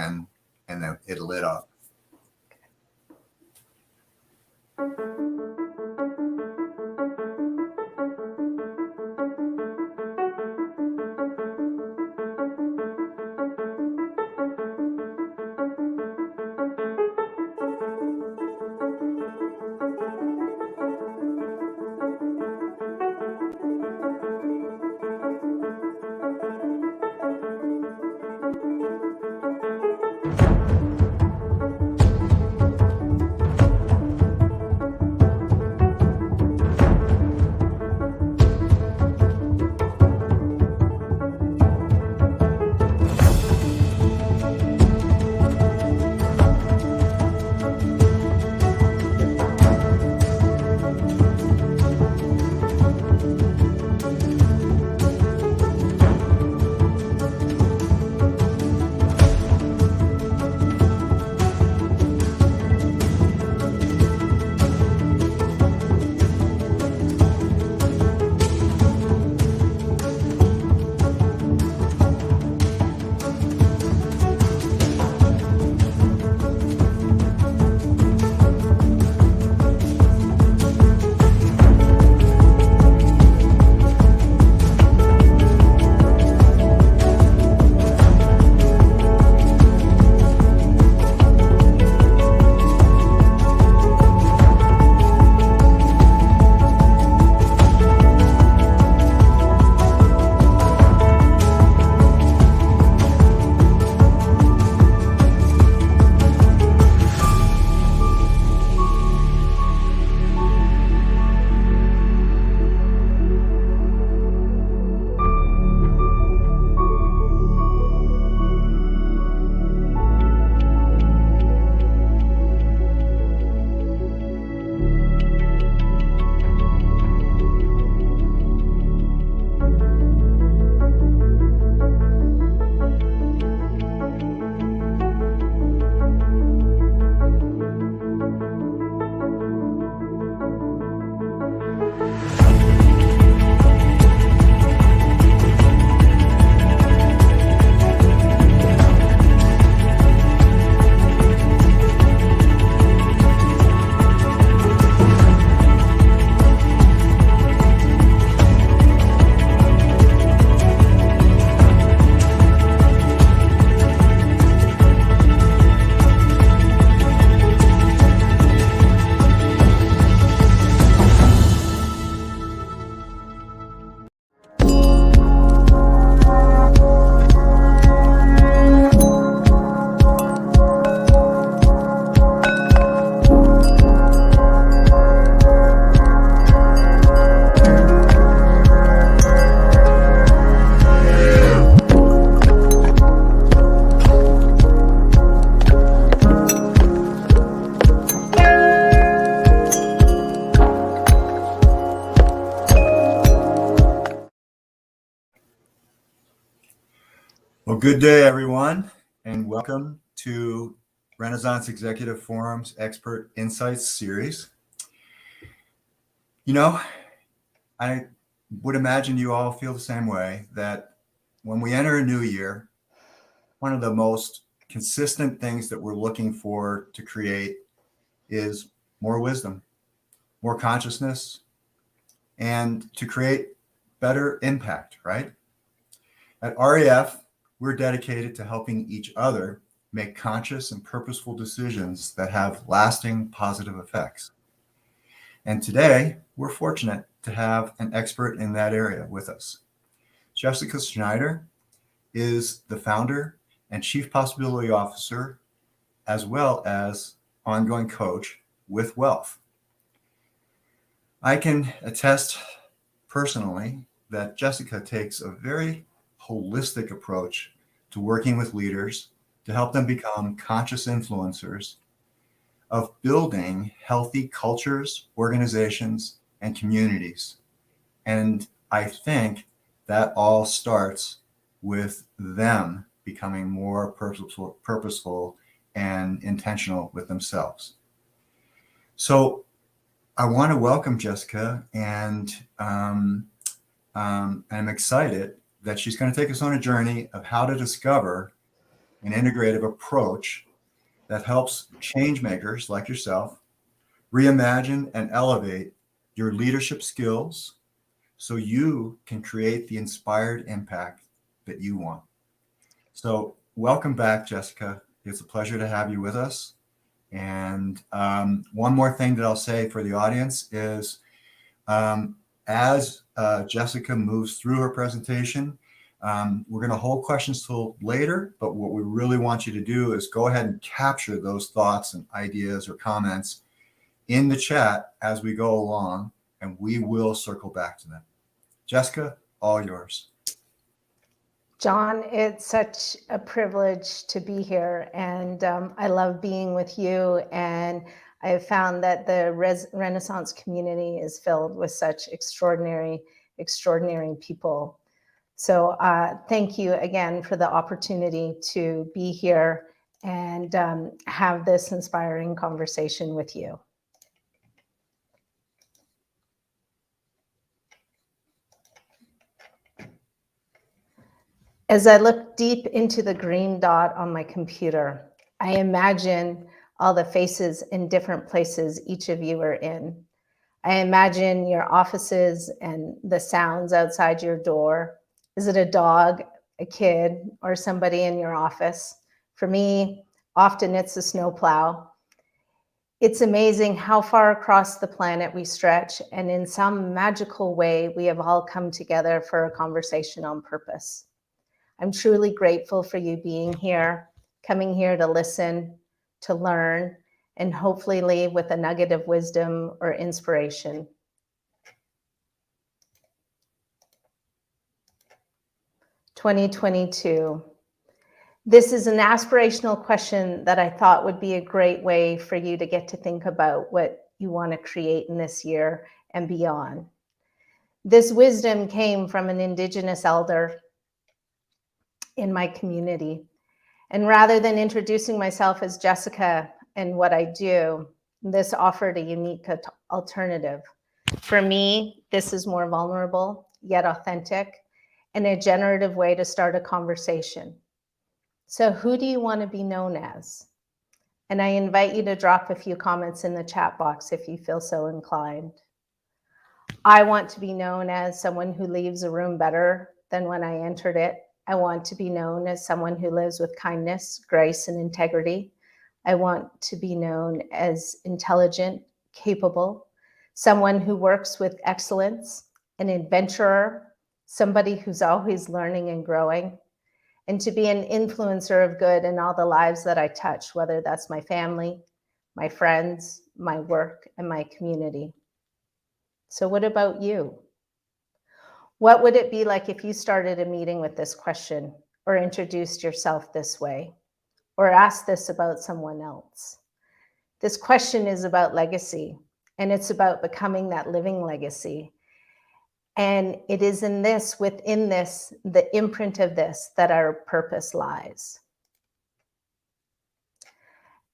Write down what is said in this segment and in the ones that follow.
and then it lit up. Well, good day, everyone, and welcome to Renaissance Executive Forum's Expert Insights series. You know, I would imagine you all feel the same way, that when we enter a new year, one of the most consistent things that we're looking for to create is more wisdom, more consciousness, and to create better impact, right? At REF, we're dedicated to helping each other make conscious and purposeful decisions that have lasting positive effects. And today, we're fortunate to have an expert in that area with us. Jessica Schneider is the founder and chief possibility officer, as well as ongoing coach with Wellth. I can attest personally that Jessica takes a very holistic approach to working with leaders to help them become conscious influencers of building healthy cultures, organizations, and communities. And I think that all starts with them becoming more purposeful and intentional with themselves. So I want to welcome Jessica, and I'm excited that she's going to take us on a journey of how to discover an integrative approach that helps change makers like yourself reimagine and elevate your leadership skills so you can create the inspired impact that you want. So, welcome back, Jessica. It's a pleasure to have you with us. And one more thing that I'll say for the audience is as Jessica moves through her presentation, we're going to hold questions till later, but what we really want you to do is go ahead and capture those thoughts and ideas or comments in the chat as we go along, and we will circle back to them. Jessica, all yours. John, it's such a privilege to be here, and I love being with you. And I have found that the Renaissance community is filled with such extraordinary people. So thank you again for the opportunity to be here and have this inspiring conversation with you. As I look deep into the green dot on my computer, I imagine all the faces in different places each of you are in. I imagine your offices and the sounds outside your door. Is it a dog, a kid, or somebody in your office? For me, often it's a snowplow. It's amazing how far across the planet we stretch, and in some magical way, we have all come together for a conversation on purpose. I'm truly grateful for you being here, coming here to listen, to learn, and hopefully leave with a nugget of wisdom or inspiration. "2022. This is an aspirational question that I thought would be a great way for you to get to think about what you want to create in this year and beyond. This wisdom came from an Indigenous elder in my community. And rather than introducing myself as Jessica and what I do, this offered a unique alternative. For me, this is more vulnerable, yet authentic, and a generative way to start a conversation. So who do you want to be known as? And I invite you to drop a few comments in the chat box if you feel so inclined. I want to be known as someone who leaves a room better than when I entered it. I want to be known as someone who lives with kindness, grace, and integrity. I want to be known as intelligent, capable, someone who works with excellence, an adventurer, somebody who's always learning and growing, and to be an influencer of good in all the lives that I touch, whether that's my family, my friends, my work, and my community. So what about you? What would it be like if you started a meeting with this question, or introduced yourself this way, or asked this about someone else? This question is about legacy, and it's about becoming that living legacy. And it is in this, within this, the imprint of this, that our purpose lies.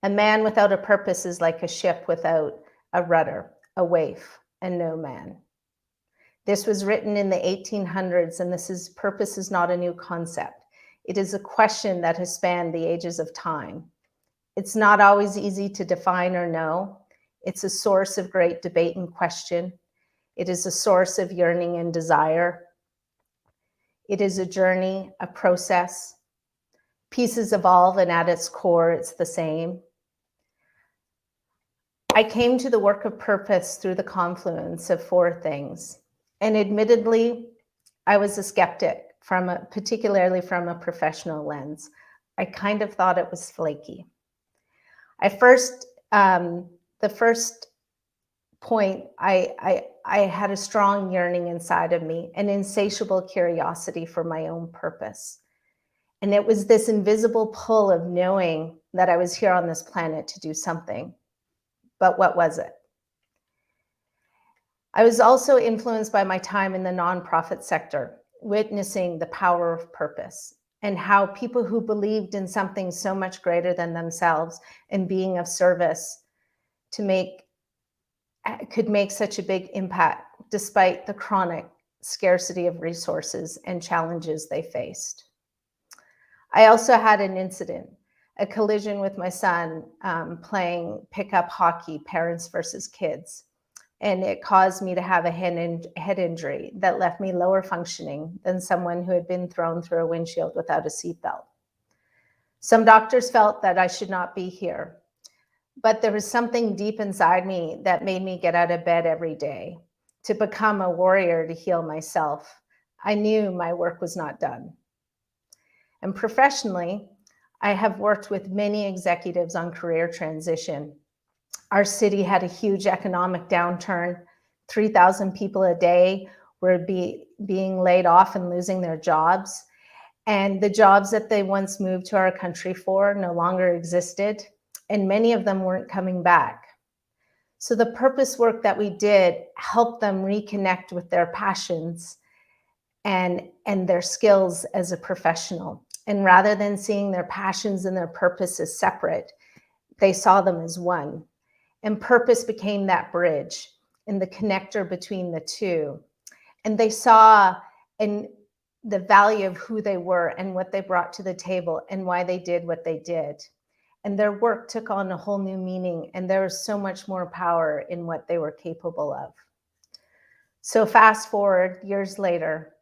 A man without a purpose is like a ship without a rudder, a waif, and no man. This was written in the 1800s, and purpose is not a new concept. It is a question that has spanned the ages of time. It's not always easy to define or know. It's a source of great debate and question. It is a source of yearning and desire. It is a journey, a process. Pieces evolve, and at its core, it's the same. I came to the work of purpose through the confluence of four things. And admittedly, I was a skeptic, particularly from a professional lens. I kind of thought it was flaky. The first point, I had a strong yearning inside of me, an insatiable curiosity for my own purpose. And it was this invisible pull of knowing that I was here on this planet to do something. But what was it? I was also influenced by my time in the nonprofit sector, witnessing the power of purpose and how people who believed in something so much greater than themselves and being of service could make such a big impact despite the chronic scarcity of resources and challenges they faced. I also had an incident, a collision with my son playing pickup hockey, parents versus kids. And it caused me to have a head injury that left me lower functioning than someone who had been thrown through a windshield without a seatbelt. Some doctors felt that I should not be here, but there was something deep inside me that made me get out of bed every day to become a warrior to heal myself. I knew my work was not done. And professionally, I have worked with many executives on career transition. Our city had a huge economic downturn. 3,000 people a day were being laid off and losing their jobs. And the jobs that they once moved to our country for no longer existed, and many of them weren't coming back. So the purpose work that we did helped them reconnect with their passions and their skills as a professional. And rather than seeing their passions and their purpose as separate, they saw them as one. And purpose became that bridge and the connector between the two. And they saw the value of who they were and what they brought to the table and why they did what they did. And their work took on a whole new meaning, and there was so much more power in what they were capable of. So fast forward years later,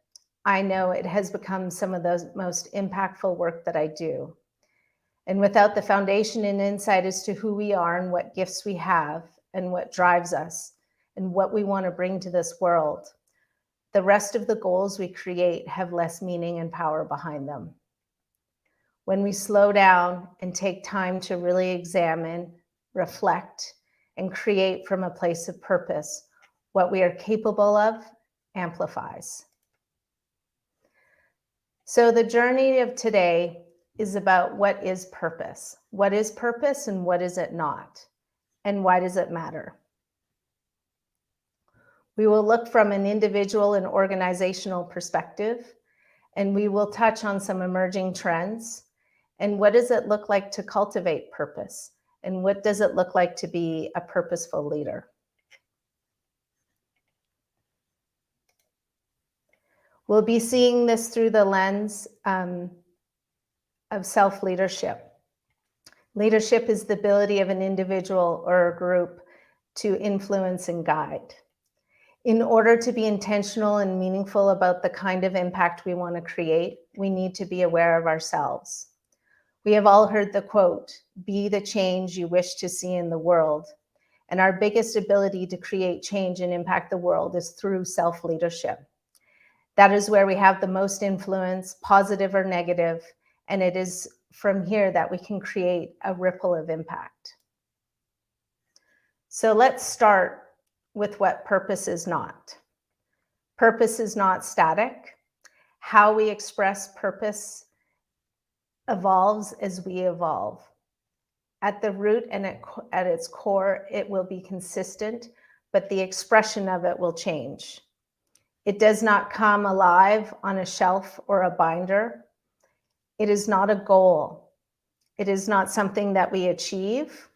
I know it has become some of the most impactful work that I do. And without the foundation and insight as to who we are and what gifts we have and what drives us and what we want to bring to this world, the rest of the goals we create have less meaning and power behind them. When we slow down and take time to really examine, reflect, and create from a place of purpose, what we are capable of amplifies. So the journey of today is about what is purpose. What is purpose and what is it not? And why does it matter? We will look from an individual and organizational perspective, and we will touch on some emerging trends. And what does it look like to cultivate purpose? And what does it look like to be a purposeful leader? We'll be seeing this through the lens of self-leadership. Leadership is the ability of an individual or a group to influence and guide. In order to be intentional and meaningful about the kind of impact we want to create, we need to be aware of ourselves. We have all heard the quote, "Be the change you wish to see in the world." And our biggest ability to create change and impact the world is through self-leadership. That is where we have the most influence, positive or negative, and it is from here that we can create a ripple of impact. So let's start with what purpose is not. Purpose is not static. How we express purpose evolves as we evolve. At the root and at its core, it will be consistent, but the expression of it will change. It does not come alive on a shelf or a binder. It is not a goal. It is not something that we achieve.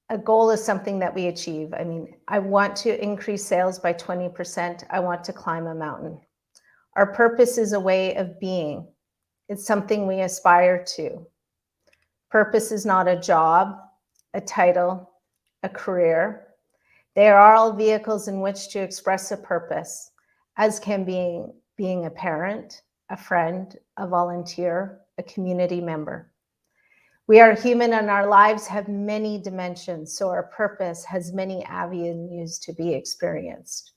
A goal is something that we achieve. I mean, I want to increase sales by 20%. I want to climb a mountain. Our purpose is a way of being. It's something we aspire to. Purpose is not a job, a title, a career. They are all vehicles in which to express a purpose, as can being a parent, a friend, a volunteer, a community member. We are human and our lives have many dimensions, so our purpose has many avenues to be experienced.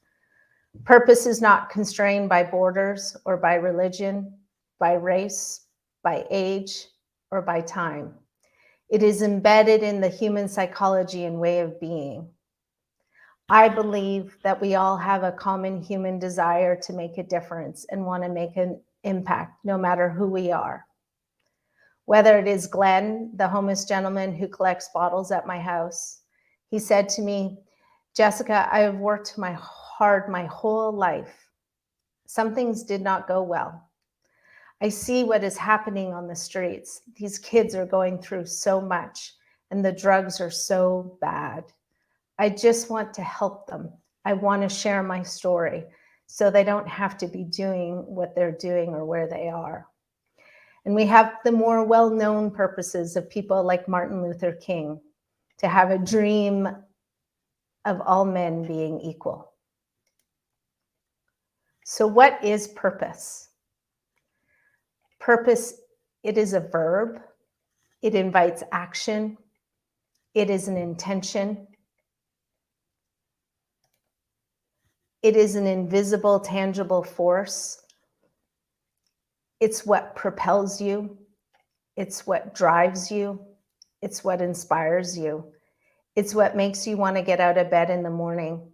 Purpose is not constrained by borders or by religion, by race, by age, or by time. It is embedded in the human psychology and way of being. I believe that we all have a common human desire to make a difference and want to make an impact, no matter who we are. Whether it is Glenn, the homeless gentleman who collects bottles at my house, he said to me, "Jessica, I have worked hard my whole life. Some things did not go well. I see what is happening on the streets. These kids are going through so much and the drugs are so bad. I just want to help them. I want to share my story so they don't have to be doing what they're doing or where they are. And we have the more well-known purposes of people like Martin Luther King, to have a dream of all men being equal. So what is purpose? Purpose, it is a verb. It invites action. It is an intention. It is an invisible, tangible force. It's what propels you. It's what drives you. It's what inspires you. It's what makes you want to get out of bed in the morning.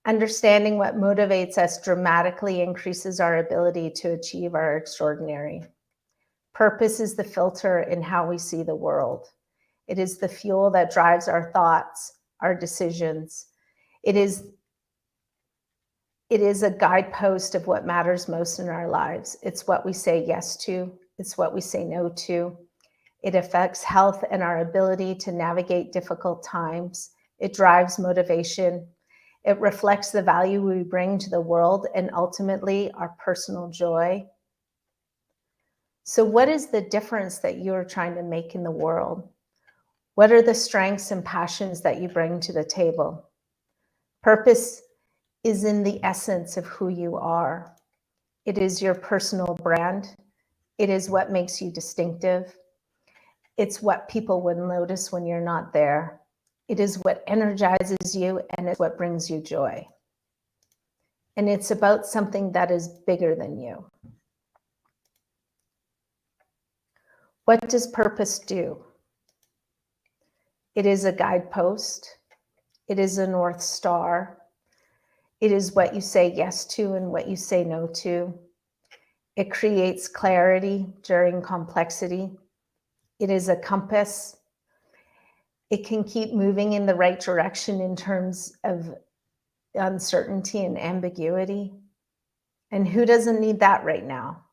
Understanding what motivates us dramatically increases our ability to achieve our extraordinary. Purpose is the filter in how we see the world. It is the fuel that drives our thoughts, our decisions. It is a guidepost of what matters most in our lives. It's what we say yes to. It's what we say no to. It affects health and our ability to navigate difficult times. It drives motivation. It reflects the value we bring to the world and ultimately our personal joy. So what is the difference that you're trying to make in the world? What are the strengths and passions that you bring to the table? Purpose is in the essence of who you are. It is your personal brand. It is what makes you distinctive. It's what people would notice when you're not there. It is what energizes you, and it's what brings you joy. And it's about something that is bigger than you. What does purpose do? It is a guidepost. It is a North Star. It is what you say yes to and what you say no to. It creates clarity during complexity. It is a compass. It can keep moving in the right direction in terms of uncertainty and ambiguity. And who doesn't need that right now?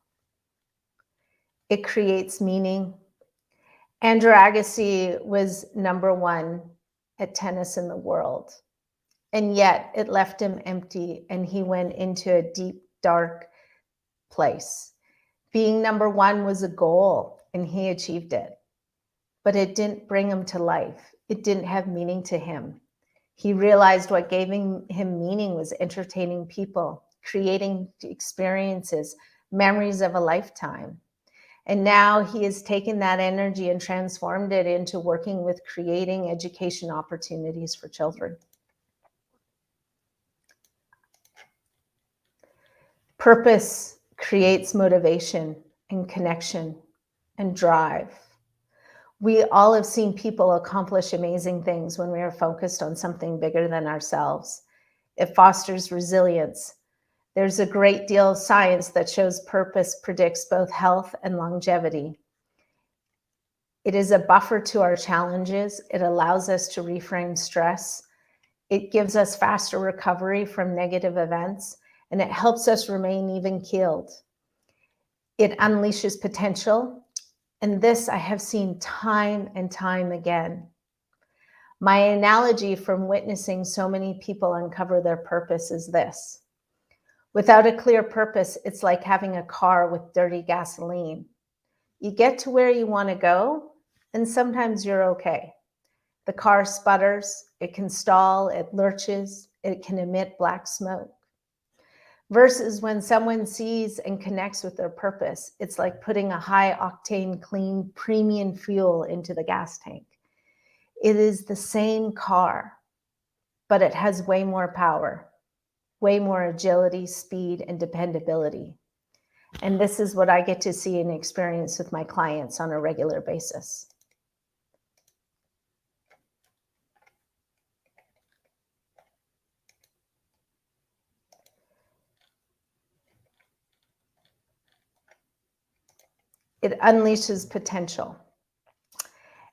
It creates meaning. Andrew Agassi was #1 at tennis in the world. And yet it left him empty and he went into a deep, dark place. Being #1 was a goal and he achieved it, but it didn't bring him to life. It didn't have meaning to him. He realized what gave him meaning was entertaining people, creating experiences, memories of a lifetime. And now he has taken that energy and transformed it into working with creating education opportunities for children. Purpose creates motivation and connection and drive. We all have seen people accomplish amazing things when we are focused on something bigger than ourselves. It fosters resilience. There's a great deal of science that shows purpose predicts both health and longevity. It is a buffer to our challenges. It allows us to reframe stress. It gives us faster recovery from negative events, and it helps us remain even-keeled. It unleashes potential, and this I have seen time and time again. My analogy from witnessing so many people uncover their purpose is this. Without a clear purpose, it's like having a car with dirty gasoline. You get to where you want to go, and sometimes you're okay. The car sputters, it can stall, it lurches, it can emit black smoke. Versus when someone sees and connects with their purpose, it's like putting a high-octane, clean, premium fuel into the gas tank. It is the same car, but it has way more power, way more agility, speed, and dependability. And this is what I get to see and experience with my clients on a regular basis. It unleashes potential.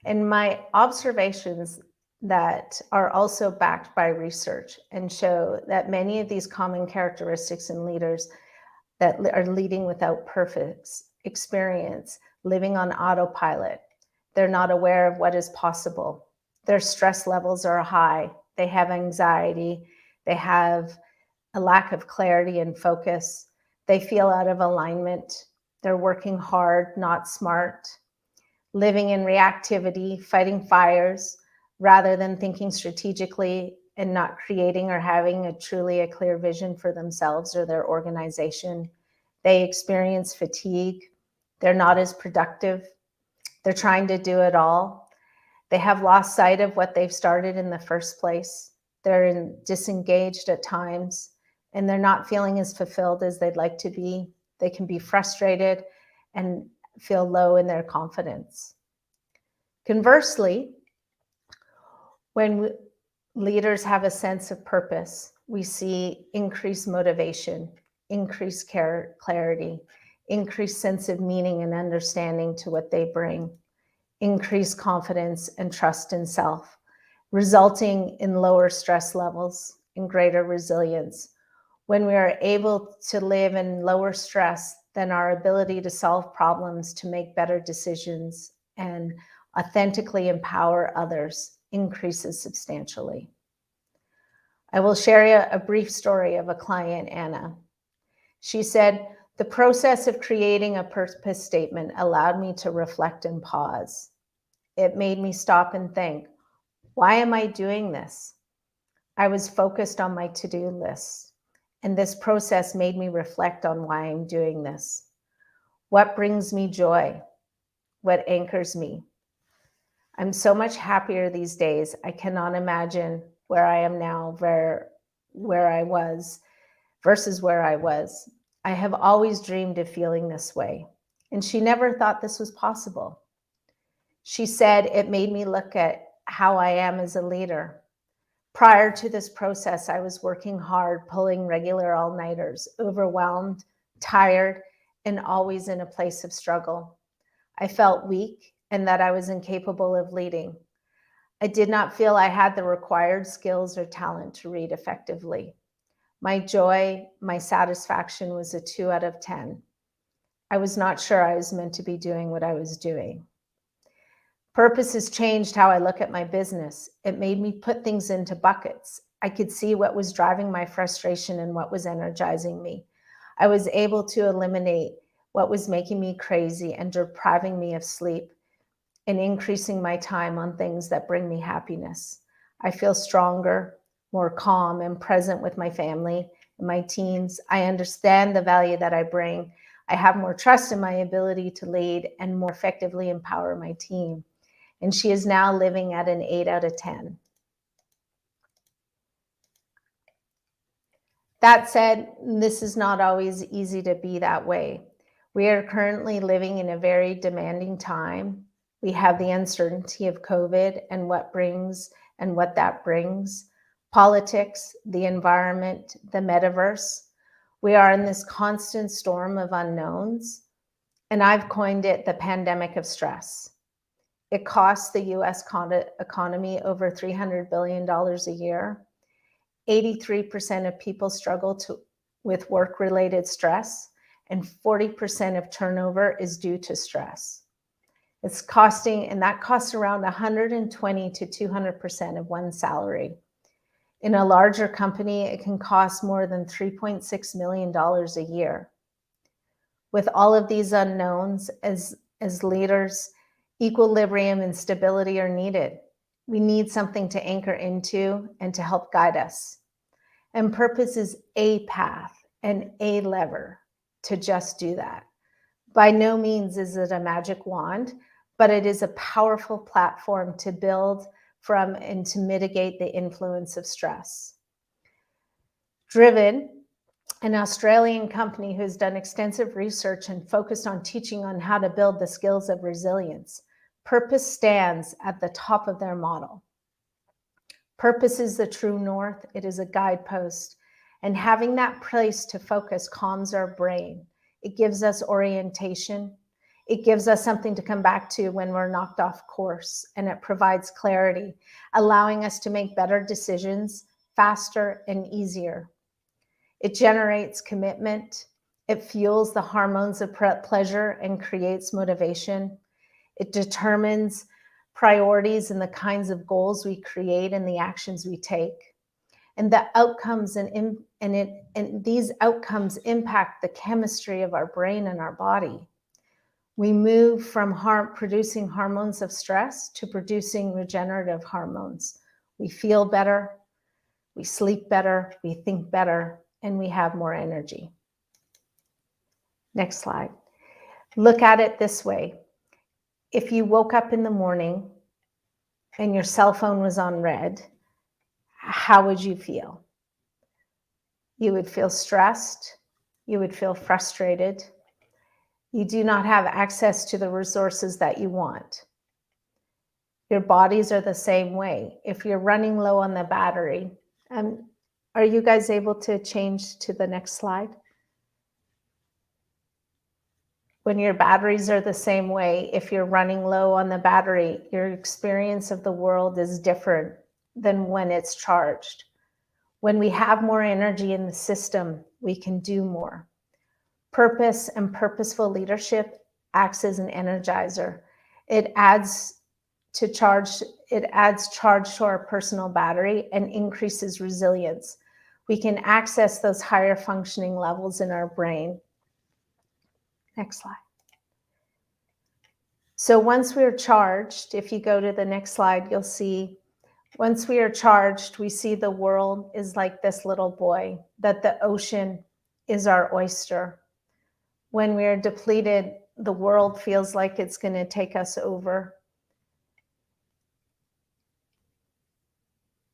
And my observations that are also backed by research and show that many of these common characteristics in leaders that are leading without purpose experience living on autopilot. They're not aware of what is possible. Their stress levels are high. They have anxiety. They have a lack of clarity and focus. They feel out of alignment. They're working hard, not smart, living in reactivity, fighting fires, rather than thinking strategically and not creating or having a truly clear vision for themselves or their organization. They experience fatigue. They're not as productive. They're trying to do it all. They have lost sight of what they've started in the first place. They're disengaged at times, and they're not feeling as fulfilled as they'd like to be. They can be frustrated and feel low in their confidence. Conversely, when leaders have a sense of purpose, we see increased motivation, increased clarity, increased sense of meaning and understanding to what they bring, increased confidence and trust in self, resulting in lower stress levels and greater resilience. When we are able to live in lower stress, then our ability to solve problems, to make better decisions, and authentically empower others increases substantially. I will share you a brief story of a client, Anna. She said, "The process of creating a purpose statement allowed me to reflect and pause. It made me stop and think, why am I doing this? I was focused on my to-do list, and this process made me reflect on why I'm doing this. What brings me joy? What anchors me? I'm so much happier these days. I cannot imagine where I am now, where I was versus where I was. I have always dreamed of feeling this way." And she never thought this was possible. She said, "It made me look at how I am as a leader. Prior to this process, I was working hard, pulling regular all-nighters, overwhelmed, tired, and always in a place of struggle. I felt weak and that I was incapable of leading. I did not feel I had the required skills or talent to lead effectively. My joy, my satisfaction was a 2 out of 10. I was not sure I was meant to be doing what I was doing. Purpose has changed how I look at my business. It made me put things into buckets. I could see what was driving my frustration and what was energizing me. I was able to eliminate what was making me crazy and depriving me of sleep and increasing my time on things that bring me happiness. I feel stronger, more calm, and present with my family and my teams. I understand the value that I bring. I have more trust in my ability to lead and more effectively empower my team." And she is now living at an 8 out of 10. That said, this is not always easy to be that way. We are currently living in a very demanding time. We have the uncertainty of COVID and what that brings, politics, the environment, the metaverse. We are in this constant storm of unknowns, and I've coined it the pandemic of stress. It costs the US economy over $300 billion a year. 83% of people struggle with work-related stress, and 40% of turnover is due to stress. That costs around 120 to 200% of one's salary. In a larger company, it can cost more than $3.6 million a year. With all of these unknowns, as leaders, equilibrium and stability are needed. We need something to anchor into and to help guide us. And purpose is a path and a lever to just do that. By no means is it a magic wand, but it is a powerful platform to build from and to mitigate the influence of stress. Driven, an Australian company who's done extensive research and focused on teaching on how to build the skills of resilience, purpose stands at the top of their model. Purpose is the true north. It is a guidepost. And having that place to focus calms our brain. It gives us orientation. It gives us something to come back to when we're knocked off course. And it provides clarity, allowing us to make better decisions faster and easier. It generates commitment. It fuels the hormones of pleasure and creates motivation. It determines priorities and the kinds of goals we create and the actions we take. And the outcomes and these outcomes impact the chemistry of our brain and our body. We move from producing hormones of stress to producing regenerative hormones. We feel better, we sleep better, we think better, and we have more energy. Next slide. Look at it this way. If you woke up in the morning and your cell phone was on red, how would you feel? You would feel stressed. You would feel frustrated. You do not have access to the resources that you want. Your bodies are the same way. If you're running low on the battery, are you guys able to change to the next slide? When your batteries are the same way, if you're running low on the battery, your experience of the world is different than when it's charged. When we have more energy in the system, we can do more. Purpose and purposeful leadership acts as an energizer. It adds charge to our personal battery and increases resilience. We can access those higher functioning levels in our brain. Next slide. So once we're charged, if you go to the next slide, you'll see once we are charged, we see the world is like this little boy, that the ocean is our oyster. When we are depleted, the world feels like it's going to take us over.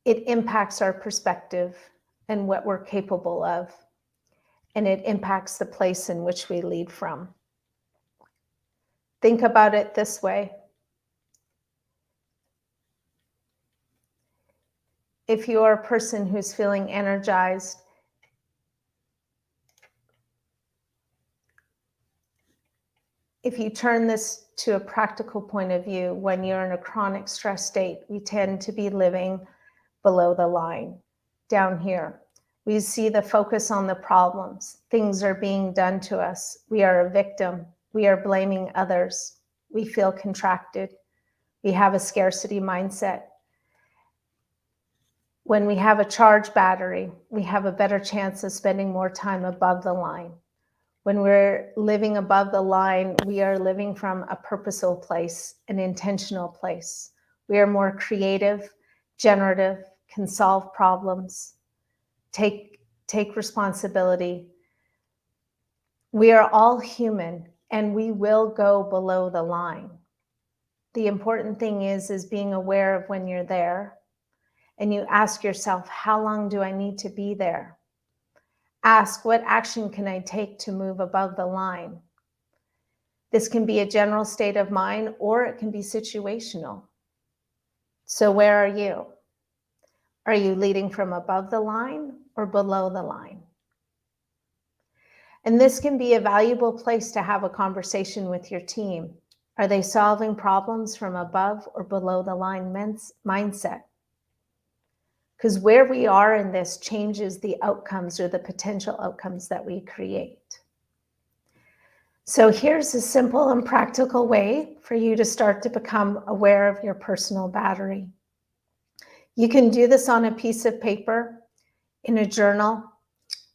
It impacts our perspective and what we're capable of, and it impacts the place in which we lead from. Think about it this way. If you're a person who's feeling energized, if you turn this to a practical point of view, when you're in a chronic stress state, we tend to be living below the line, down here. We see the focus on the problems. Things are being done to us. We are a victim. We are blaming others. We feel contracted. We have a scarcity mindset. When we have a charged battery, we have a better chance of spending more time above the line. When we're living above the line, we are living from a purposeful place, an intentional place. We are more creative, generative, can solve problems, take responsibility. We are all human, and we will go below the line. The important thing is being aware of when you're there, and you ask yourself, how long do I need to be there? Ask, what action can I take to move above the line? This can be a general state of mind, or it can be situational. So where are you? Are you leading from above the line or below the line? And this can be a valuable place to have a conversation with your team. Are they solving problems from above or below the line mindset? Because where we are in this changes the outcomes or the potential outcomes that we create. So here's a simple and practical way for you to start to become aware of your personal battery. You can do this on a piece of paper, in a journal,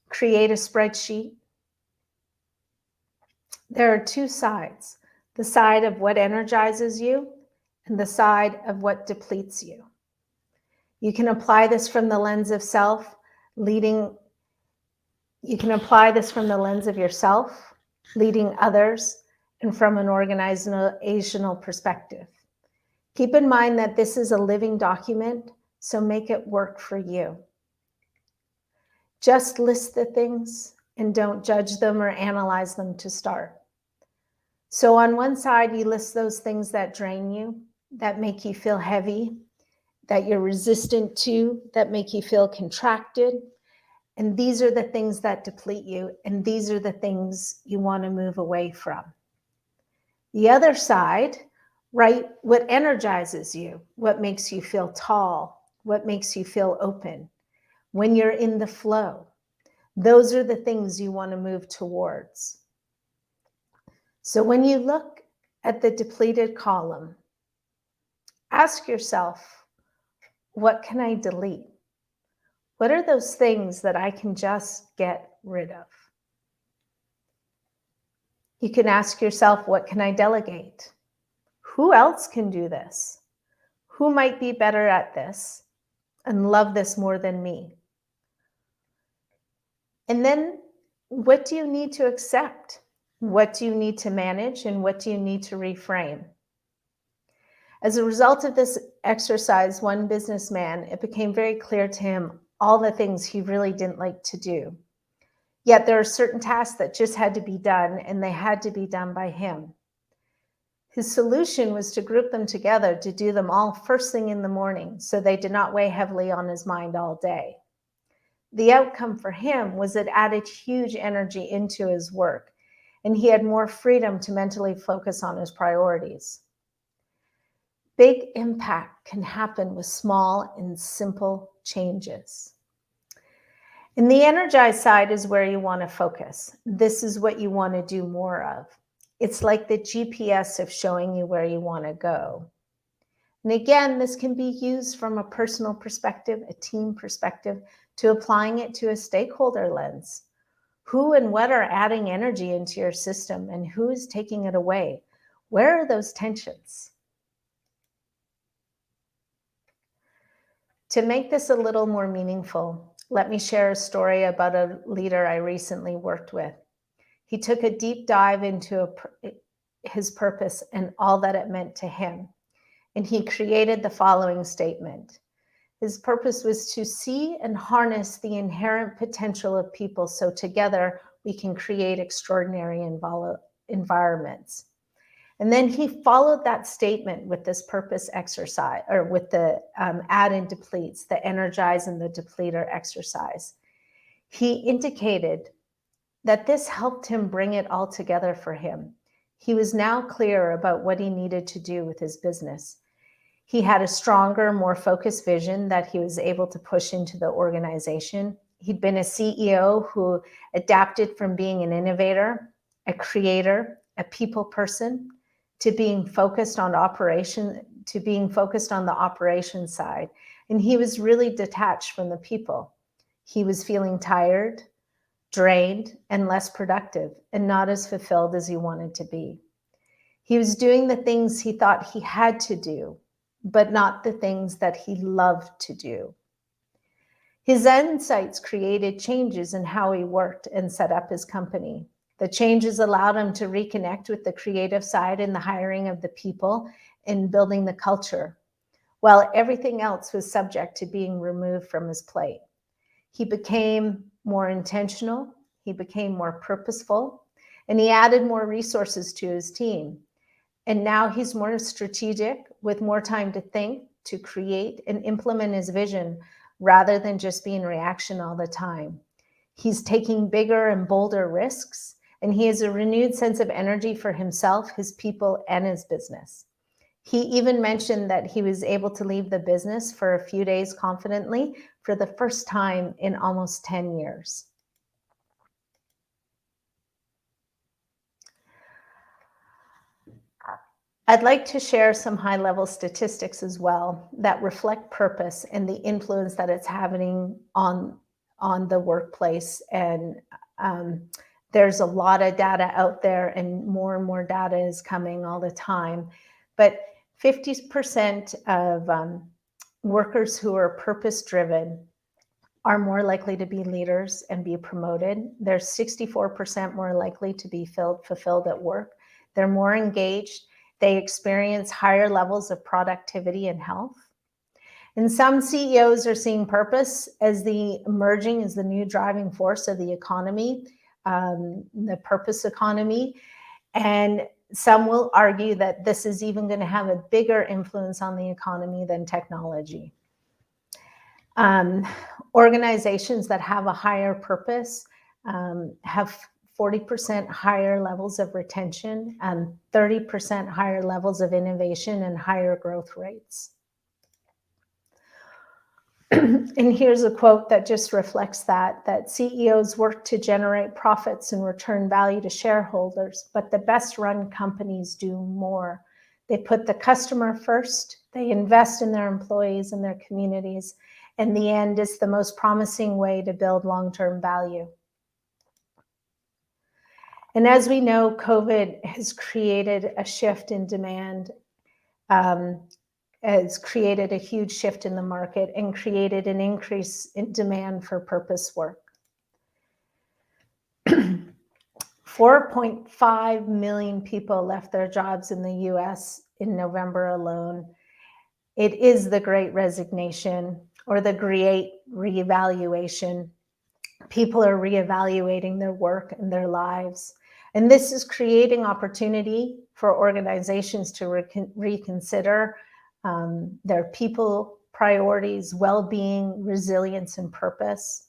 create a spreadsheet. There are two sides, the side of what energizes you and the side of what depletes you. You can apply this from the lens of self, you can apply this from the lens of yourself, leading others, and from an organizational perspective. Keep in mind that this is a living document, so make it work for you. Just list the things and don't judge them or analyze them to start. So on one side, you list those things that drain you, that make you feel heavy, that you're resistant to, that make you feel contracted. And these are the things that deplete you, and these are the things you want to move away from. The other side, write what energizes you, what makes you feel tall, what makes you feel open. When you're in the flow, those are the things you want to move towards. So when you look at the depleted column, ask yourself, what can I delete? What are those things that I can just get rid of? You can ask yourself, what can I delegate? Who else can do this? Who might be better at this and love this more than me? And then what do you need to accept? What do you need to manage? And what do you need to reframe? As a result of this exercise, one businessman, it became very clear to him all the things he really didn't like to do. Yet there are certain tasks that just had to be done, and they had to be done by him. His solution was to group them together to do them all first thing in the morning, so they did not weigh heavily on his mind all day. The outcome for him was it added huge energy into his work, and he had more freedom to mentally focus on his priorities. Big impact can happen with small and simple changes. And the energized side is where you want to focus. This is what you want to do more of. It's like the GPS of showing you where you want to go. And again, this can be used from a personal perspective, a team perspective, to applying it to a stakeholder lens. Who and what are adding energy into your system, and who is taking it away? Where are those tensions? To make this a little more meaningful, let me share a story about a leader I recently worked with. He took a deep dive into his purpose and all that it meant to him. And he created the following statement. His purpose was to see and harness the inherent potential of people so together we can create extraordinary environments. And then he followed that statement with this purpose exercise, or with the add and depletes, the energize and the depleter exercise. He indicated that this helped him bring it all together for him. He was now clear about what he needed to do with his business. He had a stronger, more focused vision that he was able to push into the organization. He'd been a CEO who adapted from being an innovator, a creator, a people person, to being focused on the operation side. And he was really detached from the people. He was feeling tired, drained, and less productive, and not as fulfilled as he wanted to be. He was doing the things he thought he had to do, but not the things that he loved to do. His insights created changes in how he worked and set up his company. The changes allowed him to reconnect with the creative side in the hiring of the people and building the culture, while everything else was subject to being removed from his plate. He became more intentional, he became more purposeful, and he added more resources to his team. And now he's more strategic, with more time to think, to create, and implement his vision, rather than just be in reaction all the time. He's taking bigger and bolder risks, and he has a renewed sense of energy for himself, his people, and his business. He even mentioned that he was able to leave the business for a few days confidently for the first time in almost 10 years. I'd like to share some high-level statistics as well that reflect purpose and the influence that it's having on the workplace. And there's a lot of data out there, and more data is coming all the time. But 50% of workers who are purpose-driven are more likely to be leaders and be promoted. They're 64% more likely to be fulfilled at work. They're more engaged. They experience higher levels of productivity and health. And some CEOs are seeing purpose as emerging as the new driving force of the economy, the purpose economy. And some will argue that this is even going to have a bigger influence on the economy than technology. Organizations that have a higher purpose have 40% higher levels of retention and 30% higher levels of innovation and higher growth rates. And here's a quote that just reflects that CEOs work to generate profits and return value to shareholders, but the best run companies do more. They put the customer first, they invest in their employees and their communities, and the end is the most promising way to build long-term value. And as we know, COVID has created a shift in demand, has created a huge shift in the market and created an increase in demand for purpose work. 4.5 million people left their jobs in the US in November alone. It is the Great Resignation or the Great Reevaluation. People are reevaluating their work and their lives. And this is creating opportunity for organizations to reconsider their people priorities, well-being, resilience, and purpose.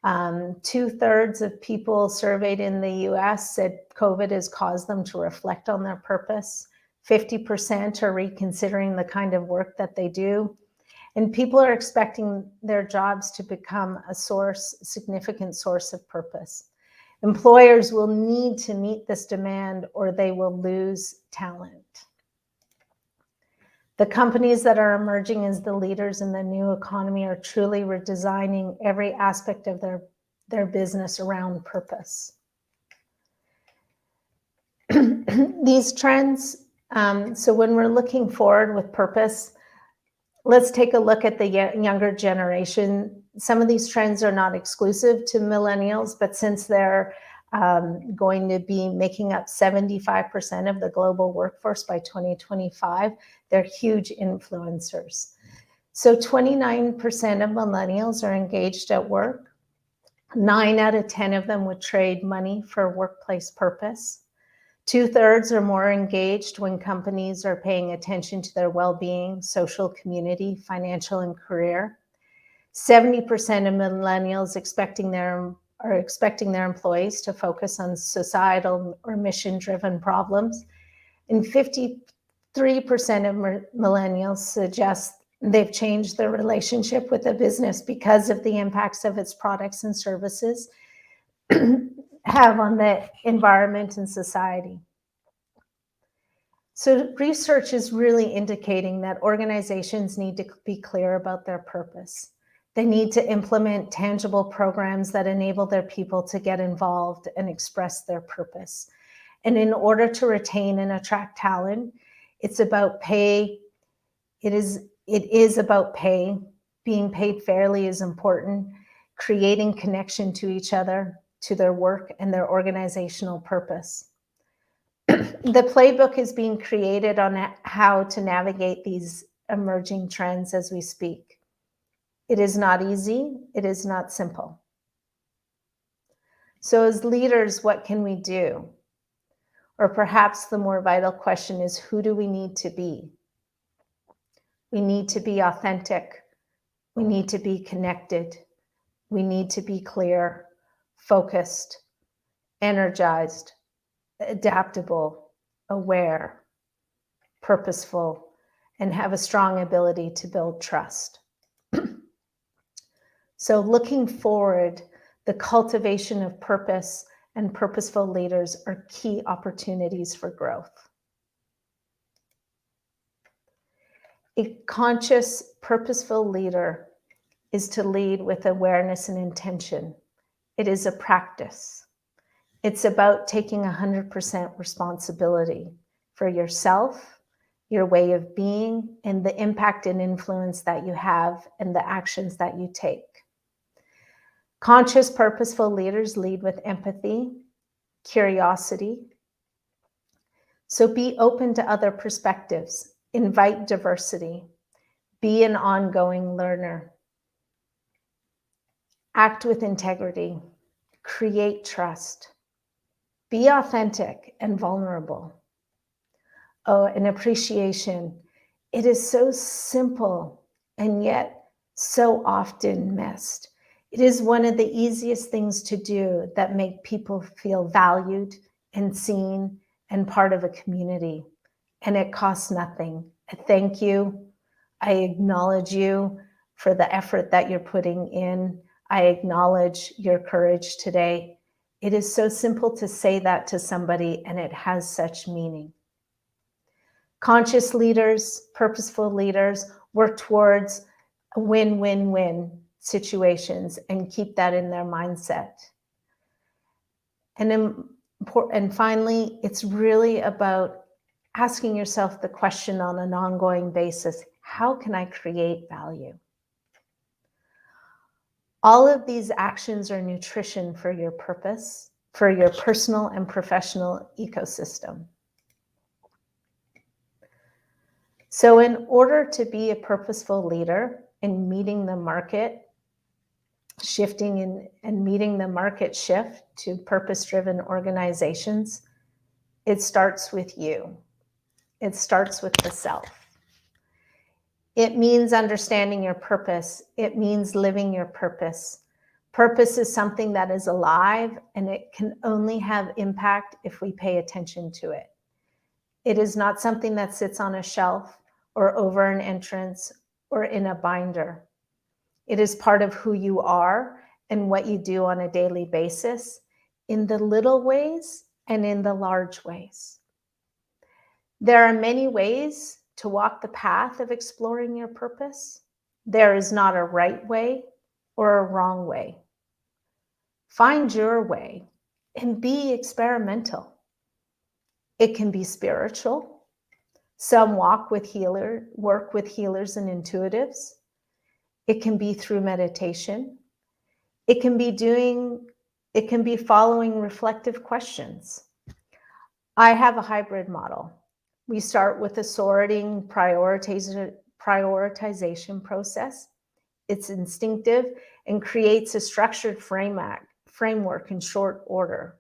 2/3 of people surveyed in the US said COVID has caused them to reflect on their purpose. 50% are reconsidering the kind of work that they do. And people are expecting their jobs to become a significant source of purpose. Employers will need to meet this demand or they will lose talent. The companies that are emerging as the leaders in the new economy are truly redesigning every aspect of their business around purpose. These trends, so when we're looking forward with purpose, let's take a look at the younger generation. Some of these trends are not exclusive to millennials, but since they're going to be making up 75% of the global workforce by 2025, they're huge influencers. So 29% of millennials are engaged at work. 9 out of 10 of them would trade money for workplace purpose. 2/3 are more engaged when companies are paying attention to their well-being, social, community, financial, and career. 70% of millennials are expecting their employees to focus on societal or mission-driven problems. And 53% of millennials suggest they've changed their relationship with a business because of the impacts of its products and services have on the environment and society. So research is really indicating that organizations need to be clear about their purpose. They need to implement tangible programs that enable their people to get involved and express their purpose. And in order to retain and attract talent, it's about pay. It is about pay. Being paid fairly is important. Creating connection to each other, to their work and their organizational purpose. The playbook is being created on how to navigate these emerging trends as we speak. It is not easy. It is not simple. So as leaders, what can we do? Or perhaps the more vital question is, who do we need to be? We need to be authentic. We need to be connected. We need to be clear, focused, energized, adaptable, aware, purposeful, and have a strong ability to build trust. So looking forward, the cultivation of purpose and purposeful leaders are key opportunities for growth. A conscious, purposeful leader is to lead with awareness and intention. It is a practice. It's about taking 100% responsibility for yourself, your way of being, and the impact and influence that you have and the actions that you take. Conscious, purposeful leaders lead with empathy, curiosity. So be open to other perspectives, invite diversity, be an ongoing learner, act with integrity, create trust, be authentic and vulnerable. Oh, and appreciation. It is so simple and yet so often missed. It is one of the easiest things to do that make people feel valued and seen and part of a community. And it costs nothing. I thank you. I acknowledge you for the effort that you're putting in. I acknowledge your courage today. It is so simple to say that to somebody, and it has such meaning. Conscious leaders, purposeful leaders work towards win-win-win situations and keep that in their mindset. And finally, it's really about asking yourself the question on an ongoing basis, how can I create value? All of these actions are nutrition for your purpose, for your personal and professional ecosystem. So in order to be a purposeful leader in meeting the market, shifting and meeting the market shift to purpose-driven organizations, it starts with you. It starts with the self. It means understanding your purpose. It means living your purpose. Purpose is something that is alive, and it can only have impact if we pay attention to it. It is not something that sits on a shelf or over an entrance or in a binder. It is part of who you are and what you do on a daily basis, in the little ways and in the large ways. There are many ways to walk the path of exploring your purpose. There is not a right way or a wrong way. Find your way and be experimental. It can be spiritual. Some work with healers and intuitives. It can be through meditation. It can be following reflective questions. I have a hybrid model. We start with a sorting prioritization process. It's instinctive and creates a structured framework in short order.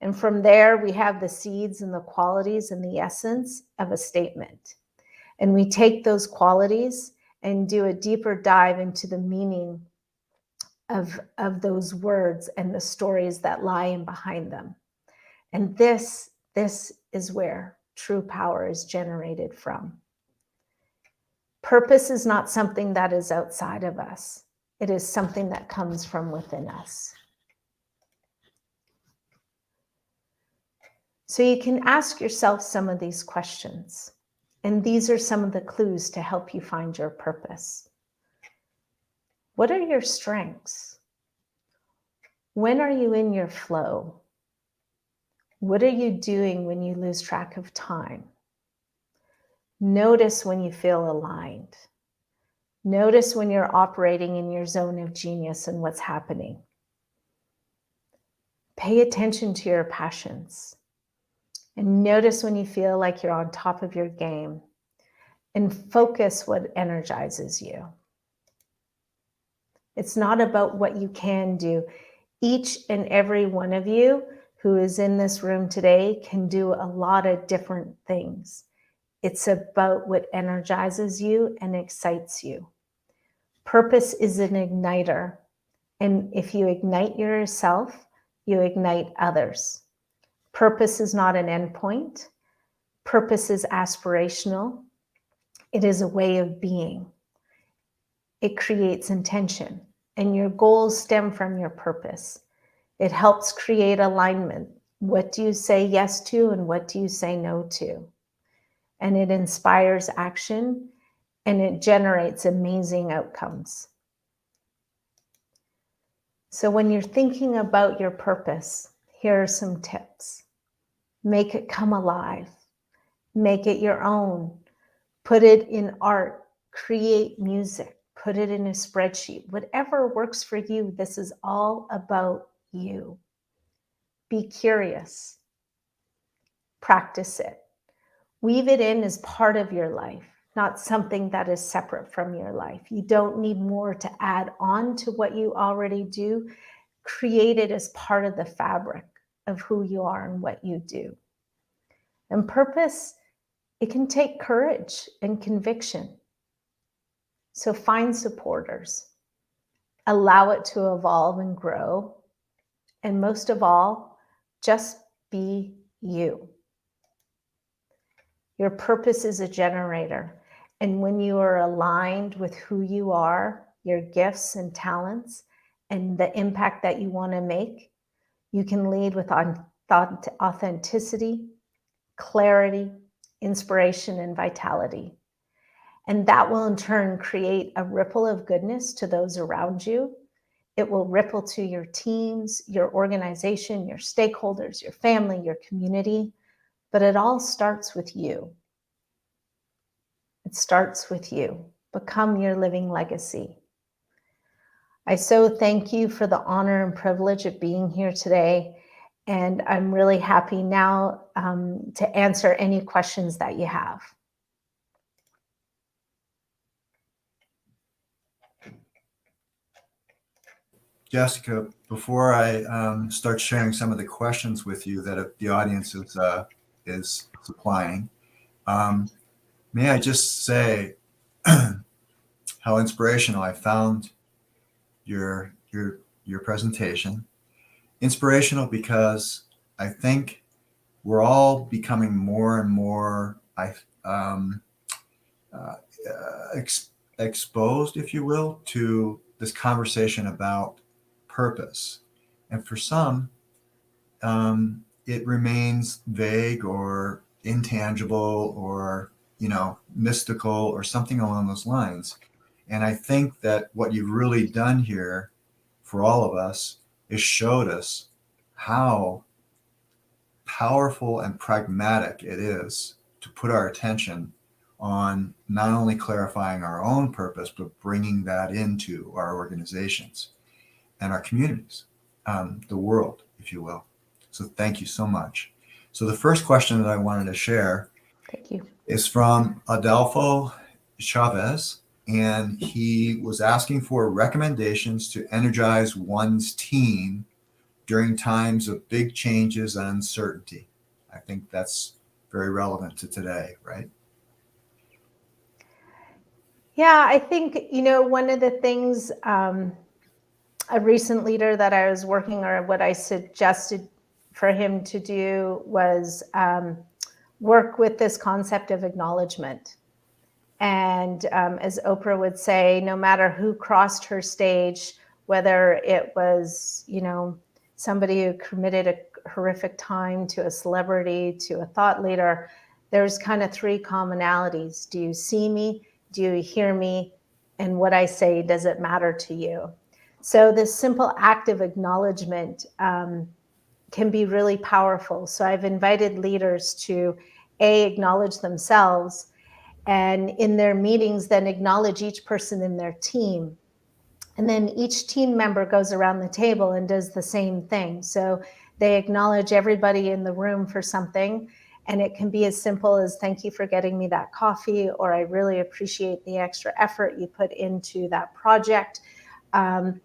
And from there, we have the seeds and the qualities and the essence of a statement. And we take those qualities and do a deeper dive into the meaning of those words and the stories that lie in behind them. And this is where true power is generated from. Purpose is not something that is outside of us. It is something that comes from within us. So you can ask yourself some of these questions. And these are some of the clues to help you find your purpose. What are your strengths? When are you in your flow? What are you doing when you lose track of time? Notice when you feel aligned. Notice when you're operating in your zone of genius and what's happening. Pay attention to your passions. And notice when you feel like you're on top of your game. And focus what energizes you. It's not about what you can do. Each and every one of you who is in this room today can do a lot of different things. It's about what energizes you and excites you. Purpose is an igniter. And if you ignite yourself, you ignite others. Purpose is not an endpoint. Purpose is aspirational. It is a way of being. It creates intention, and your goals stem from your purpose. It helps create alignment. What do you say yes to and what do you say no to? And it inspires action, and it generates amazing outcomes. So when you're thinking about your purpose, here are some tips. Make it come alive. Make it your own. Put it in art. Create music. Put it in a spreadsheet. Whatever works for you, this is all about you. Be curious. Practice it. Weave it in as part of your life, not something that is separate from your life. You don't need more to add on to what you already do. Create it as part of the fabric of who you are and what you do. And purpose, it can take courage and conviction. So find supporters. Allow it to evolve and grow. And most of all, just be you. Your purpose is a generator. And when you are aligned with who you are, your gifts and talents, and the impact that you want to make, you can lead with authenticity, clarity, inspiration, and vitality. And that will in turn create a ripple of goodness to those around you. It will ripple to your teams, your organization, your stakeholders, your family, your community. But it all starts with you. It starts with you. Become your living legacy. I so thank you for the honor and privilege of being here today. And I'm really happy now to answer any questions that you have. Jessica, before I start sharing some of the questions with you that the audience is supplying, may I just say how inspirational I found your presentation. Inspirational because I think we're all becoming more and more exposed, if you will, to this conversation about purpose. And for some, it remains vague or intangible or, mystical or something along those lines. And I think that what you've really done here for all of us is showed us how powerful and pragmatic it is to put our attention on not only clarifying our own purpose, but bringing that into our organizations and our communities, the world, if you will. So thank you so much. So the first question that I wanted to share Thank you. is from Adolfo Chavez, and he was asking for recommendations to energize one's team during times of big changes and uncertainty. I think that's very relevant to today, right? Yeah, I think, one of the things a recent leader that I was working, or what I suggested for him to do, was work with this concept of acknowledgement. And as Oprah would say, no matter who crossed her stage, whether it was, somebody who committed a horrific time, to a celebrity, to a thought leader, there's kind of three commonalities. Do you see me? Do you hear me? And what I say, does it matter to you? So this simple act of acknowledgement can be really powerful. So I've invited leaders to acknowledge themselves, and in their meetings then acknowledge each person in their team. And then each team member goes around the table and does the same thing. So they acknowledge everybody in the room for something. And it can be as simple as, thank you for getting me that coffee, or I really appreciate the extra effort you put into that project. And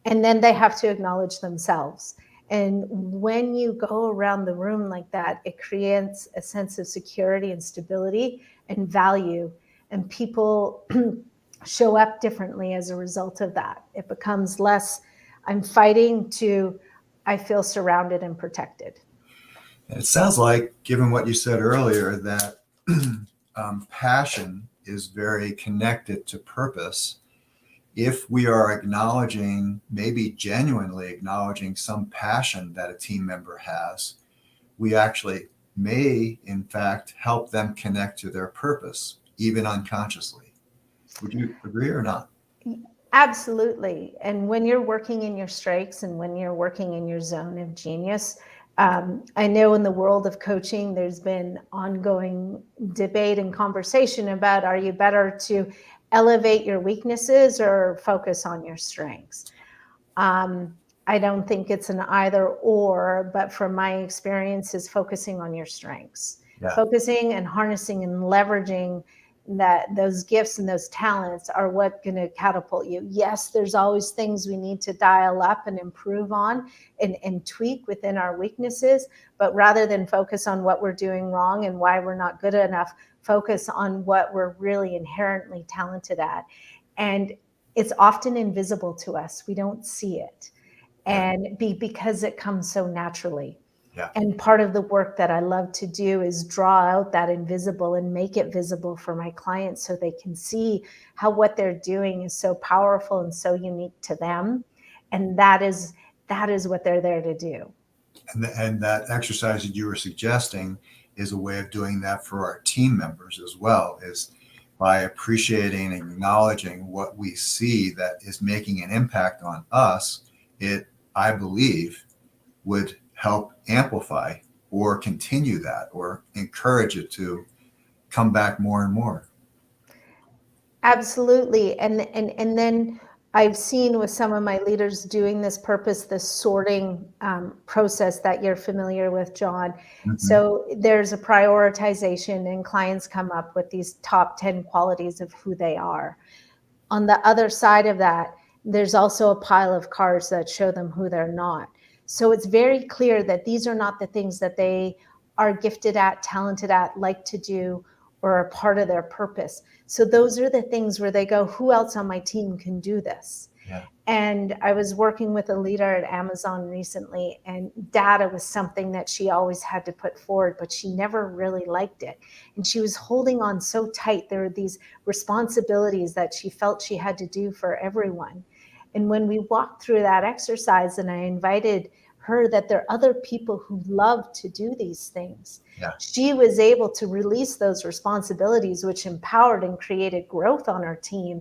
then they have to acknowledge themselves. And when you go around the room like that, it creates a sense of security and stability and value. And people show up differently as a result of that. It becomes less, I'm fighting, to I feel surrounded and protected. And it sounds like, given what you said earlier, that passion is very connected to purpose. If we are acknowledging, maybe genuinely acknowledging, some passion that a team member has, we actually may, in fact, help them connect to their purpose, even unconsciously. Would you agree or not? Absolutely. And when you're working in your strengths and when you're working in your zone of genius, I know in the world of coaching, there's been ongoing debate and conversation about, are you better to elevate your weaknesses or focus on your strengths? I don't think it's an either or, but from my experience is focusing on your strengths, focusing and harnessing and leveraging those gifts and those talents are what going to catapult you. Yes, there's always things we need to dial up and improve on and tweak within our weaknesses, but rather than focus on what we're doing wrong and why we're not good enough, focus on what we're really inherently talented at. And it's often invisible to us. We don't see it. And because it comes so naturally. Yeah. And part of the work that I love to do is draw out that invisible and make it visible for my clients so they can see how what they're doing is so powerful and so unique to them. And that is what they're there to do. And that exercise that you were suggesting is a way of doing that for our team members as well, is by appreciating and acknowledging what we see that is making an impact on us, it, I believe, would help amplify or continue that or encourage it to come back more and more. Absolutely. And then I've seen with some of my leaders doing this purpose, this sorting process that you're familiar with, John. Mm-hmm. So there's a prioritization, and clients come up with these top 10 qualities of who they are. On the other side of that, there's also a pile of cards that show them who they're not. So it's very clear that these are not the things that they are gifted at, talented at, like to do, or are part of their purpose. So those are the things where they go, who else on my team can do this? Yeah. And I was working with a leader at Amazon recently, and data was something that she always had to put forward, but she never really liked it. And she was holding on so tight. There were these responsibilities that she felt she had to do for everyone. And when we walked through that exercise and I invited her that there are other people who love to do these things, yeah, she was able to release those responsibilities, which empowered and created growth on her team,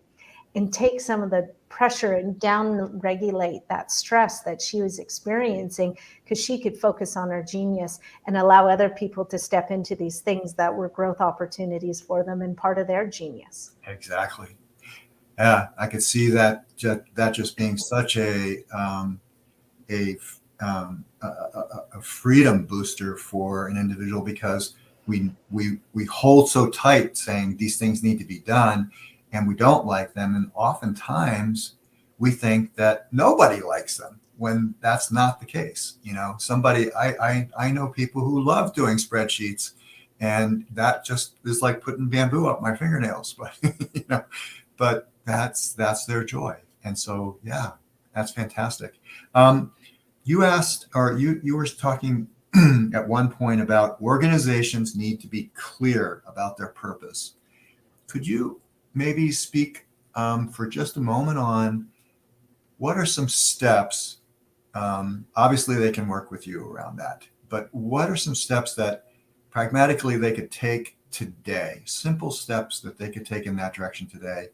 and take some of the pressure and down regulate that stress that she was experiencing, because she could focus on her genius and allow other people to step into these things that were growth opportunities for them and part of their genius. Exactly. Yeah, I could see that just being such a freedom booster for an individual, because we hold so tight saying these things need to be done, and we don't like them, and oftentimes we think that nobody likes them when that's not the case. You know, I know people who love doing spreadsheets, and that just is like putting bamboo up my fingernails, but you know, but that's their joy. And so, yeah, that's fantastic. You asked, or you were talking at one point about organizations need to be clear about their purpose. Could you maybe speak for just a moment on what are some steps? Obviously, they can work with you around that, but what are some steps that pragmatically they could take today? Simple steps that they could take in that direction today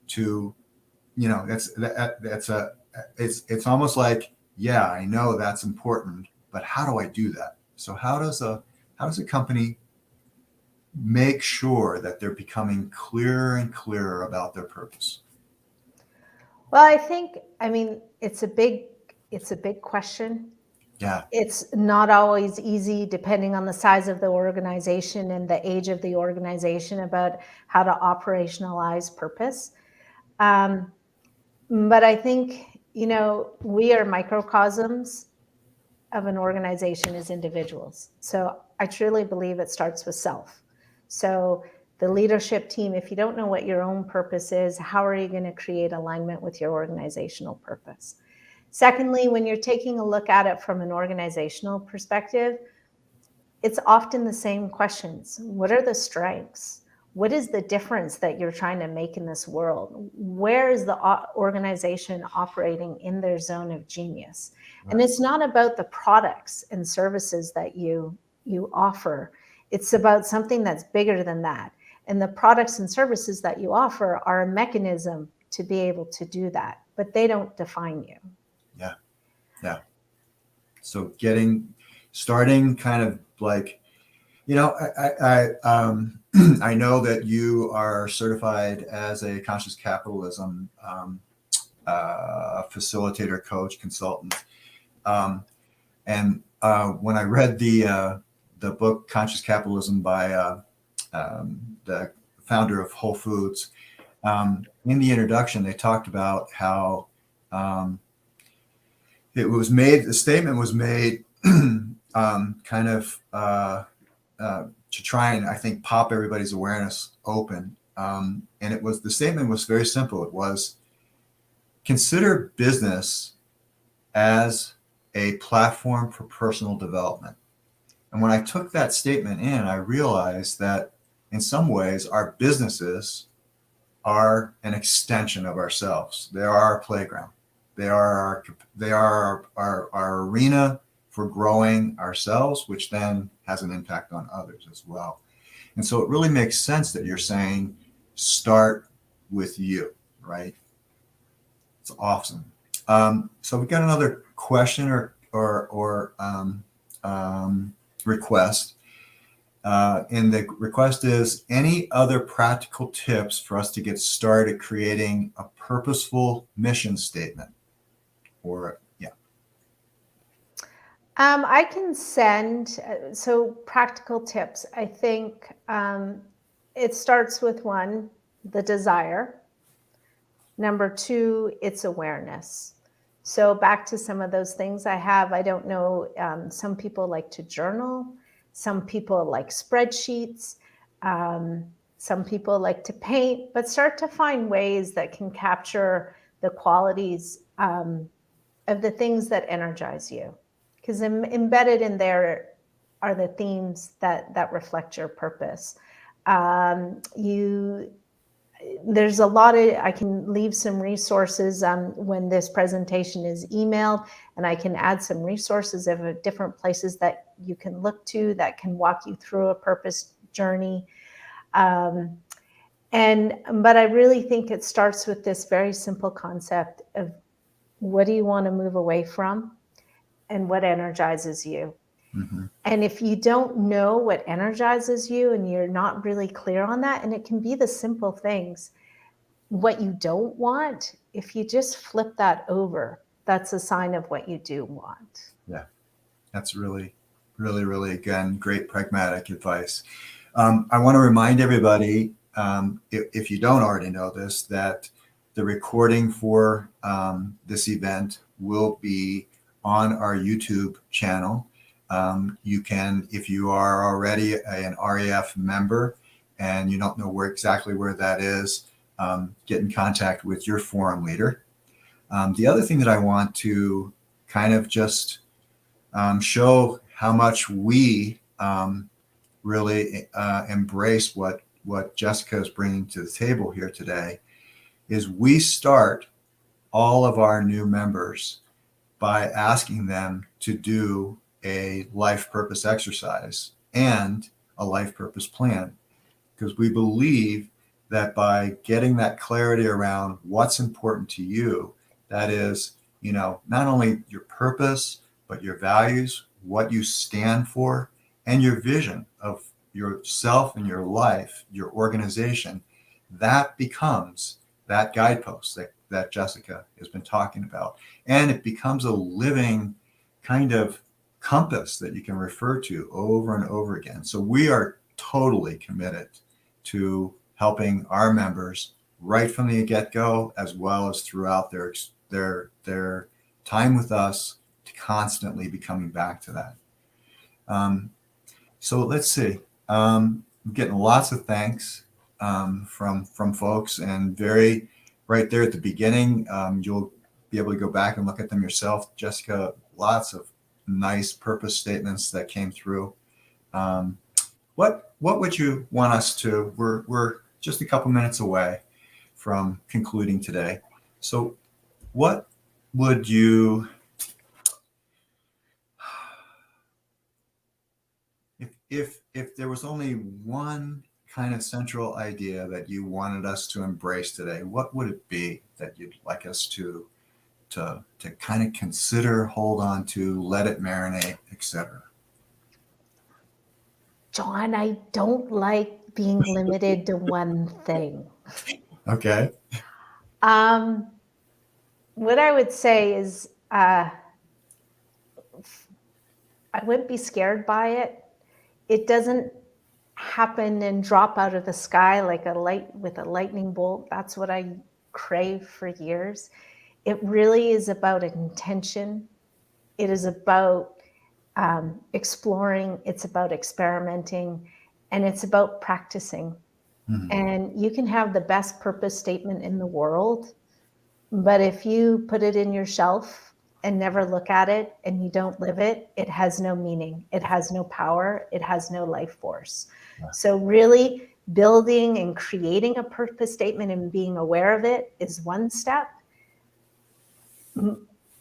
to, you know, it's almost like, yeah, I know that's important, but how do I do that? So how does a company make sure that they're becoming clearer and clearer about their purpose? Well, I mean, it's a big question. Yeah. It's not always easy, depending on the size of the organization and the age of the organization, about how to operationalize purpose. But I think, you know, we are microcosms of an organization as individuals. So I truly believe it starts with self. So the leadership team, if you don't know what your own purpose is, how are you going to create alignment with your organizational purpose? Secondly, when you're taking a look at it from an organizational perspective, it's often the same questions. What are the strengths? What is the difference that you're trying to make in this world? Where is the organization operating in their zone of genius? Right. And it's not about the products and services that you offer. It's about something that's bigger than that. And the products and services that you offer are a mechanism to be able to do that, but they don't define you. Yeah. Yeah. So starting kind of like, you know, I know that you are certified as a conscious capitalism facilitator, coach, consultant, and when I read the book Conscious Capitalism by the founder of Whole Foods, in the introduction they talked about how the statement was made kind of to try and, I think, pop everybody's awareness open. And the statement was very simple. It was, consider business as a platform for personal development. And when I took that statement in, I realized that in some ways our businesses are an extension of ourselves. They are our playground. They are our arena for growing ourselves, which then has an impact on others as well. And so it really makes sense that you're saying start with you, right? It's awesome. So we got another question or request. And the request is, any other practical tips for us to get started creating a purposeful mission statement? Or, yeah. I can send, so practical tips. I think it starts with one, the desire. Number two, it's awareness. So back to some of those things I don't know, some people like to journal. Some people like spreadsheets. Some people like to paint, but start to find ways that can capture the qualities of the things that energize you. Because embedded in there are the themes that reflect your purpose. There's a lot of, I can leave some resources when this presentation is emailed, and I can add some resources of different places that you can look to that can walk you through a purpose journey. But I really think it starts with this very simple concept of, what do you want to move away from, and what energizes you? Mm-hmm. And if you don't know what energizes you and you're not really clear on that, and it can be the simple things, what you don't want, if you just flip that over, that's a sign of what you do want. Yeah, that's really, really, really, again, great pragmatic advice. I want to remind everybody, if you don't already know this, that the recording for this event will be on our YouTube channel. You can, if you are already an REF member and you don't know exactly where that is, get in contact with your forum leader. The other thing that I want to kind of just show how much we really embrace what Jessica is bringing to the table here today is, we start all of our new members by asking them to do a life purpose exercise and a life purpose plan, because we believe that by getting that clarity around what's important to you, that is, not only your purpose, but your values, what you stand for, and your vision of yourself and your life, your organization, that becomes that guidepost that Jessica has been talking about. And it becomes a living kind of compass that you can refer to over and over again. So we are totally committed to helping our members right from the get-go, as well as throughout their time with us, to constantly be coming back to that. So let's see. I'm getting lots of thanks from folks, and very right there at the beginning, you'll be able to go back and look at them yourself, Jessica. Lots of nice purpose statements that came through. What would you want us to? We're just a couple minutes away from concluding today. So, what would you? If there was only one kind of central idea that you wanted us to embrace today, what would it be that you'd like us to kind of consider, hold on to, let it marinate, etc.? John, I don't like being limited to one thing. Okay. What I would say is, I wouldn't be scared by it. It doesn't happen and drop out of the sky like a lightning bolt. That's what I crave for years. It really is about intention. It is about exploring. It's about experimenting, and it's about practicing. Mm-hmm. And you can have the best purpose statement in the world, but if you put it in your shelf and never look at it and you don't live it, it has no meaning. It has no power. It has no life force. Yeah. So really building and creating a purpose statement and being aware of it is one step.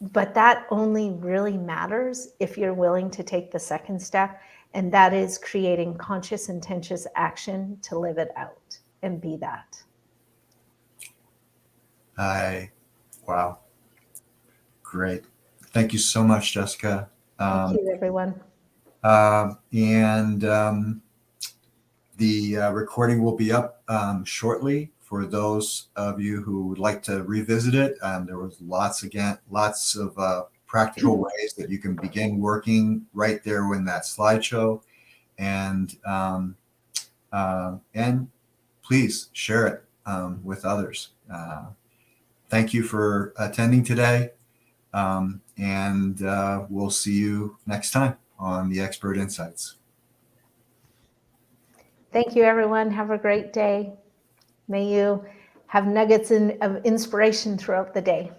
But that only really matters if you're willing to take the second step, and that is creating conscious, intentional action to live it out. and be that. Wow. Great. Thank you so much, Jessica. Thank you, everyone. And the recording will be up shortly for those of you who would like to revisit it. There was lots of practical ways that you can begin working right there in that slideshow. And please share it with others. Thank you for attending today. And we'll see you next time on the Expert Insights. Thank you, everyone. Have a great day. May you have nuggets of inspiration throughout the day.